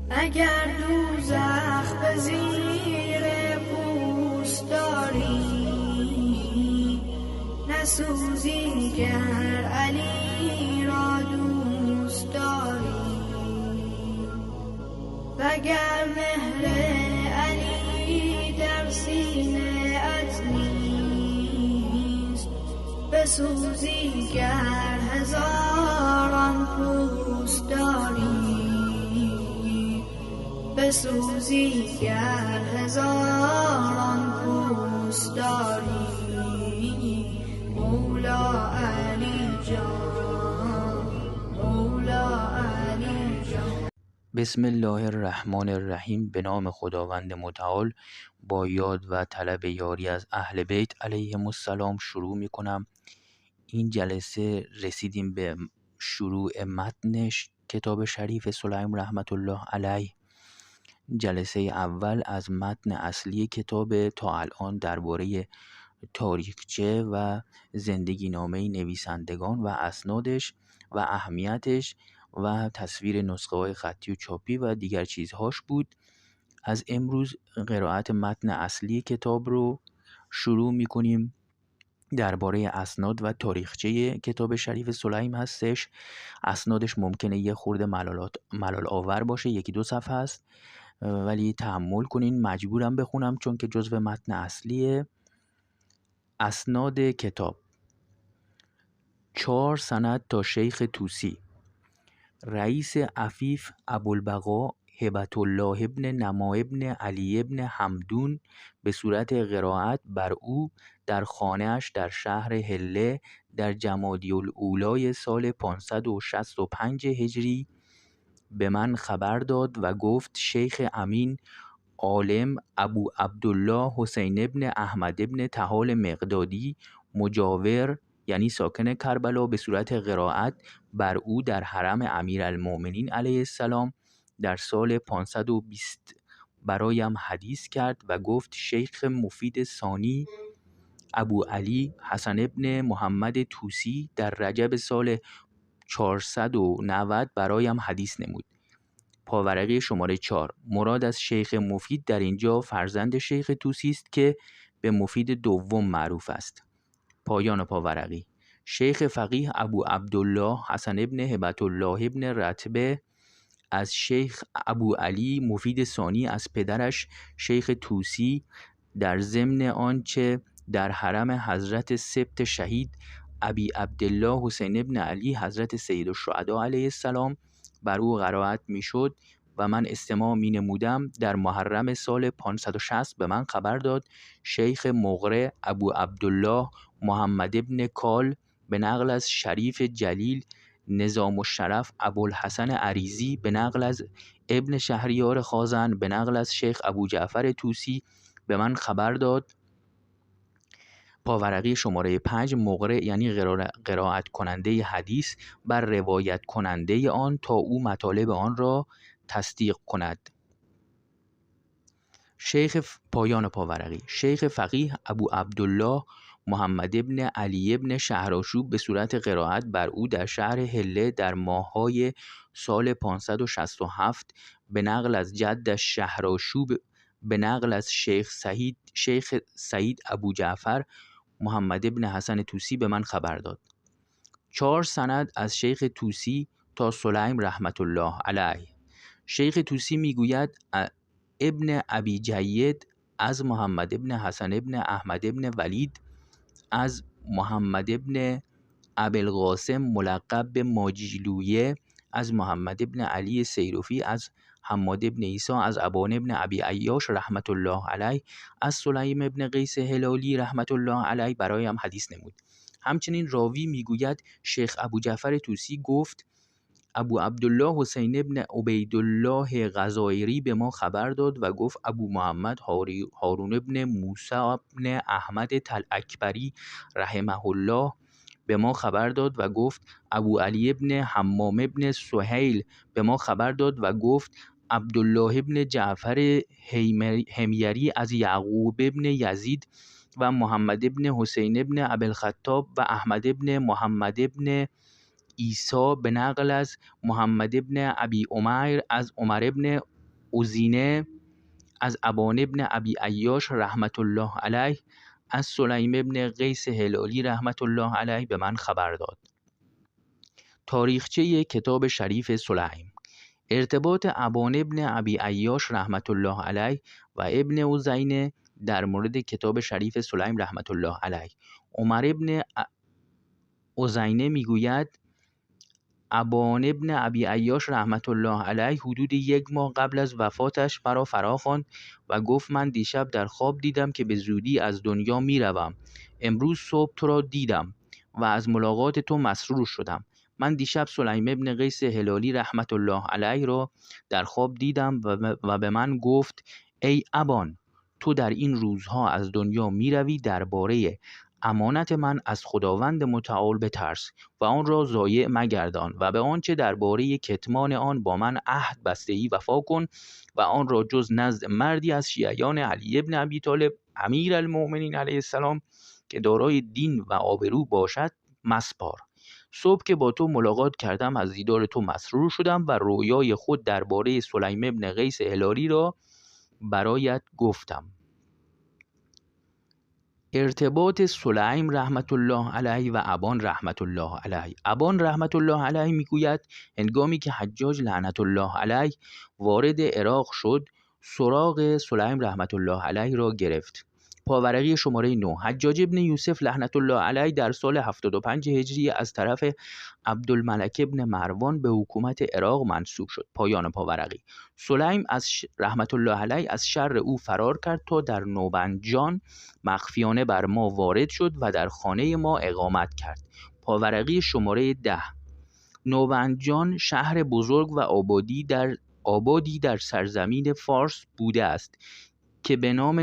اگر دوزخ به زیر پوست داری، نسوزی گر علی را دوست داری. وگر مهر علی در سینه ات نیست، بسوزی گر هزاران پوست داری. بسوزی گر هزاران پوست داری. مولا علی جان، مولا علی جان. بسم الله الرحمن الرحیم. به نام خداوند متعال. با یاد و طلب یاری از اهل بیت علیهم السلام شروع می کنم. این جلسه رسیدیم به شروع متنش کتاب شریف سلیم رحمت الله علیه. جلسه اول از متن اصلی کتاب تا الان درباره تاریخچه و زندگی نامه نویسندگان و اسنادش و اهمیتش و تصویر نسخه های خطی و چاپی و دیگر چیزهاش بود. از امروز قرائت متن اصلی کتاب رو شروع می‌کنیم. درباره اسناد و تاریخچه کتاب شریف سلیم هستش. اسنادش ممکنه یه خورده ملال آور باشه، یکی دو صفحه است، ولی تحمل کنین، مجبورم بخونم چون که جزو متن اصلیه. اسناد کتاب: 4 سند تا شیخ طوسی. رئیس عفیف ابوالبقا هبة الله ابن نما ابن علی ابن حمدون به صورت قرائت بر او در خانه‌اش در شهر حله در جمادی الاولی سال 565 هجری به من خبر داد و گفت شیخ امین عالم ابو عبدالله حسین ابن احمد ابن طحال مقدادی مجاور، یعنی ساکن کربلا، به صورت قرائت بر او در حرم امیرالمؤمنین علیه السلام در سال 520 برایم حدیث کرد و گفت شیخ مفید ثانی ابو علی حسن ابن محمد طوسی در رجب سال 490 برایم حدیث نمود. پاورقی شماره 4. مراد از شیخ مفید در اینجا فرزند شیخ طوسی است که به مفید دوم معروف است. پایان پاورقی. شیخ فقیه ابو عبدالله حسن ابن هبة الله ابن رتبه از شیخ ابو علی مفید ثانی از پدرش شیخ طوسی در ضمن آنچه در حرم حضرت سبط شهید ابی عبدالله حسین ابن علی حضرت سید الشهدا علیه السلام بر او قرائت میشد و من استماع می نمودم، در محرم سال 560 به من خبر داد شیخ مقره ابو عبدالله محمد ابن کال به نقل از شریف جلیل نظام الشرف ابوالحسن عریضی به نقل از ابن شهریار خازن به نقل از شیخ ابو جعفر طوسی به من خبر داد. پاورقی شماره 5. مقره یعنی قرائت کننده حدیث بر روایت کننده آن تا او مطالب آن را تصدیق کند. پایان پاورقی. شیخ فقیه ابو عبدالله محمد ابن علی ابن شهرآشوب به صورت قرائت بر او در شهر حله در ماه‌های سال 567 به نقل از جدش شهرآشوب به نقل از شیخ سعید ابو جعفر محمد ابن حسن طوسی به من خبر داد. 4 سند از شیخ طوسی تا سلیم رحمت الله علیه. شیخ طوسی میگوید ابن ابی جید از محمد ابن حسن ابن احمد ابن ولید از محمد ابن ابوالقاسم ملقب به ماجلویه از محمد ابن علی سیروفی از حماد ابن عیسی از ابان ابن ابی عیاش رحمت الله علیه از سلیم ابن قیس هلالی رحمت الله علیه برایم حدیث نمود. همچنین راوی میگوید شیخ ابو جعفر طوسی گفت ابو عبدالله حسین ابن عبیدالله غزایری به ما خبر داد و گفت ابو محمد هارون ابن موسی ابن احمد طلاکبری رحمه الله به ما خبر داد و گفت ابو علی ابن حمام ابن سهیل به ما خبر داد و گفت عبدالله ابن جعفر حمیری از یعقوب ابن یزید و محمد ابن حسین ابن ابوالخطاب و احمد ابن محمد ابن عیسی به نقل از محمد ابن ابی عمیر از عمر ابن ازینه از ابان ابن ابی عیاش رحمت الله علیه از سلیم ابن قیس هلالی رحمت الله علیه به من خبر داد. تاریخچه کتاب شریف سلیم. ارتباط ابان ابن ابی عیاش رحمت الله علیه و ابن ازینه در مورد کتاب شریف سلیم رحمت الله علیه. عمر ابن ازینه میگوید ابان ابن ابی عیاش رحمت الله علیه حدود 1 ماه قبل از وفاتش مرا فراخواند و گفت من دیشب در خواب دیدم که به زودی از دنیا میروم. امروز صبح تو را دیدم و از ملاقات تو مسرور شدم. من دیشب سلیم ابن قیس هلالی رحمت الله علیه را در خواب دیدم و به من گفت ای ابان، تو در این روزها از دنیا میروی، درباره امانت من از خداوند متعال بترس و آن را ضایع مگردان و به آنچه درباره کتمان آن با من عهد بسته‌ای وفا کن و آن را جز نزد مردی از شیعیان علی ابن ابی طالب امیر المؤمنین علیه السلام که دارای دین و آبرو باشد مسپار. صبح که با تو ملاقات کردم از دیدار تو مسرور شدم و رویای خود درباره سلیم ابن قیس هلالی را برایت گفتم. ارتباط سلیم رحمت الله علیه و ابان رحمت الله علیه. ابان رحمت الله علیه میگوید هنگامی که حجاج لعنت الله علیه وارد عراق شد، سراغ سلیم رحمت الله علیه را گرفت. پاورقی شماره 9. حجاج ابن یوسف لعنت الله علیه در سال 75 هجری از طرف عبدالملک ابن مروان به حکومت عراق منصوب شد. پایان پاورقی. سلیم از رحمت الله علیه از شر او فرار کرد تا در نوبندجان مخفیانه بر ما وارد شد و در خانه ما اقامت کرد. پاورقی شماره 10. نوبندجان شهر بزرگ و آبادی در سرزمین فارس بوده است که به نام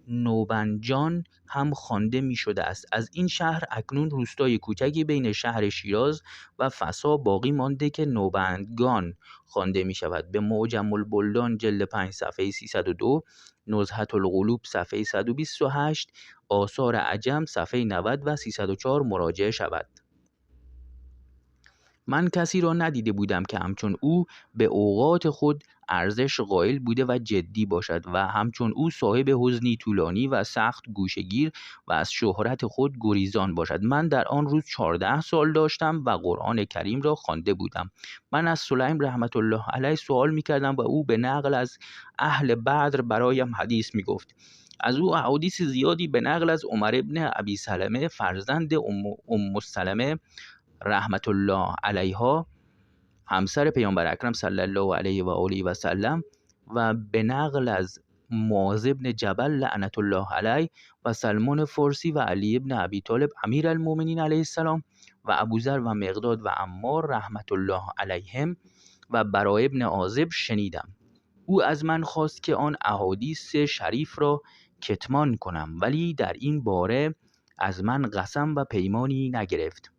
نوبندجان هم خوانده می شده است. از این شهر اکنون روستای کوچکی بین شهر شیراز و فسا باقی مانده که نوبندگان خوانده می شود. به معجم البلدان جلد 5 صفحه 302، نزهة القلوب صفحه 128، آثار عجم صفحه 90 و 304 مراجعه شود. من کسی را ندیده بودم که همچون او به اوقات خود ارزش قائل بوده و جدی باشد و همچون او صاحب حزنی طولانی و سخت گوشه‌گیر و از شهرت خود گریزان باشد. من در آن روز 14 سال داشتم و قرآن کریم را خوانده بودم. من از سلیم رحمت الله علیه سوال می‌کردم و او به نقل از اهل بدر برایم حدیث می‌گفت. از او احادیث زیادی به نقل از عمر ابن ابی سلمه فرزند ام سلمه رحمت الله علیها همسر پیامبر اکرم صلی الله علیه و آله و سلم و به نقل از معاذ ابن جبل لعنت الله علیه و سلمان فارسی و علی ابن ابی طالب امیر المؤمنین علیه السلام و ابوذر و مقداد و عمار رحمت الله علیهم و برای ابن عازب شنیدم. او از من خواست که آن احادیث شریف را کتمان کنم، ولی در این باره از من قسم و پیمانی نگرفت.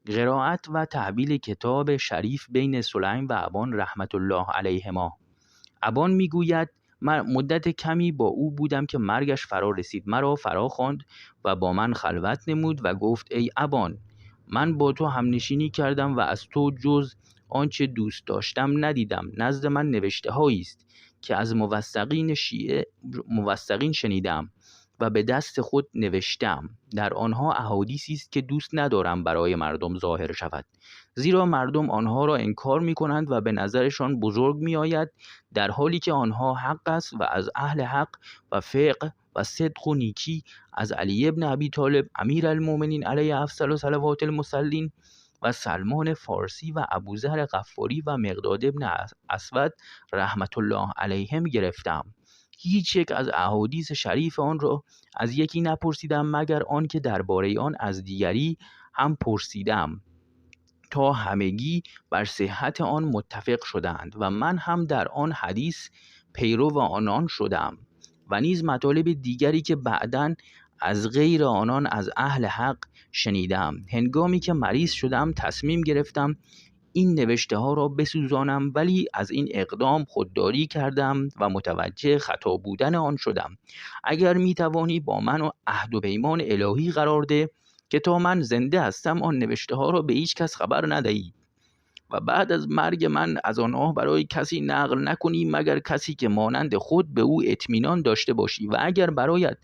قرائت و تحویل کتاب شریف بین سلیم و ابان رحمت الله علیهما. ابان میگوید مدت کمی با او بودم که مرگش فرا رسید. مرا فرا خواند و با من خلوت نمود و گفت ای ابان، من با تو همنشینی کردم و از تو جز آنچه دوست داشتم ندیدم. نزد من نوشته هایی است که از موثقین شیعه شنیدم و به دست خود نوشتم. در آنها احادیثی است که دوست ندارم برای مردم ظاهر شود، زیرا مردم آنها را انکار می کنند و به نظرشان بزرگ می آید، در حالی که آنها حق است و از اهل حق و فقه و صدق و نیکی از علی ابن ابی طالب امیر المؤمنین علیه افضل صلوات المصلین و سلمان فارسی و ابوذر غفاری و مقداد ابن اسود رحمت الله علیهم گرفتم. هیچ یک از احادیث شریف آن را از یکی نپرسیدم مگر آن که درباره آن از دیگری هم پرسیدم تا همگی بر صحت آن متفق شدند و من هم در آن حدیث پیرو آنان شدم و نیز مطالب دیگری که بعداً از غیر آنان از اهل حق شنیدم. هنگامی که مریض شدم تصمیم گرفتم این نوشته ها را بسوزانم، ولی از این اقدام خودداری کردم و متوجه خطا بودن آن شدم. اگر می توانی با من و عهد و پیمان الهی قرار ده که تا من زنده هستم آن نوشته ها را به هیچ کس خبر ندهی و بعد از مرگ من از آنها برای کسی نقل نکنی مگر کسی که مانند خود به او اطمینان داشته باشی و اگر برایت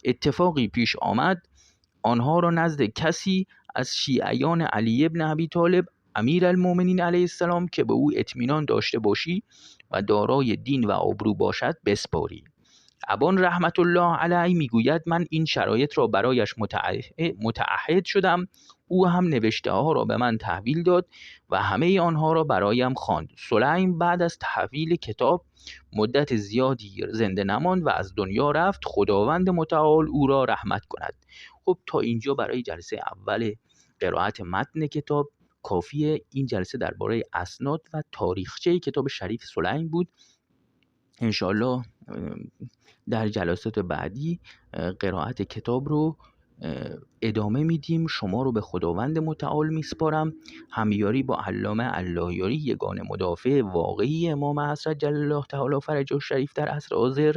اتفاقی پیش آمد آنها را نزد کسی از شیعیان علی ابن ابی طالب امیرالمؤمنین علیه السلام که به او اطمینان داشته باشی و دارای دین و آبرو باشد بسپاری. ابان رحمت الله علیه میگوید من این شرایط را برایش متعهد شدم. او هم نوشته ها را به من تحویل داد و همه آنها را برایم خواند. سلیم بعد از تحویل کتاب مدت زیادی زنده نماند و از دنیا رفت. خداوند متعال او را رحمت کند. خب تا اینجا برای جلسه اول قرائت متن کتاب کافیه. این جلسه درباره اسناد و تاریخچه کتاب شریف سلیم بود. انشاءالله در جلسات بعدی قرائت کتاب رو ادامه میدیم. شما رو به خداوند متعال میسپارم. همیاری با علامه اللهیاری یگانه مدافع واقعی امام حضرت جل الله تعالی فرجه الشریف در عصر حاضر.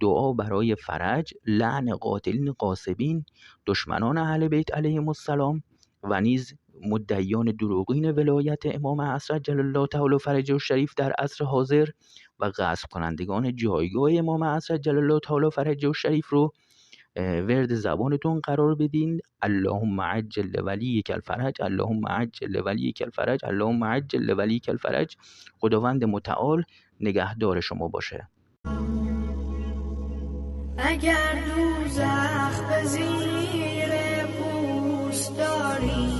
دعا برای فرج، لعن قاتلین غاصبین دشمنان اهل بیت علیهم السلام و نیز مدعیان دروغین ولایت امام حضرت جل الله تعالی فرجه الشریف در عصر حاضر و غصب کنندگان جایگاه امام حضرت جل الله تعالی فرجه الشریف رو ورد زبانتون قرار بدین. اللهم عجل لولیک الفرج، اللهم عجل لولیک الفرج، اللهم عجل لولیک الفرج. خداوند متعال نگهدار شما باشه. اگر دوزخ به زیر پوست داری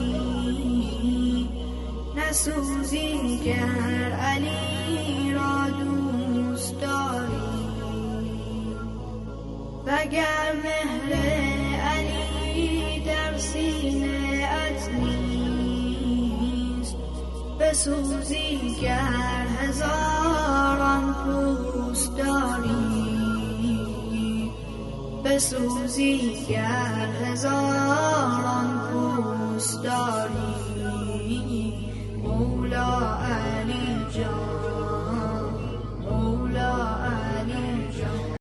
نسوزی گر علی را دوست داری وگر مهر علی در سینه ات نیست بسوزی گر هزاران پوست داری بسوزی گر هزاران پوست داری مولا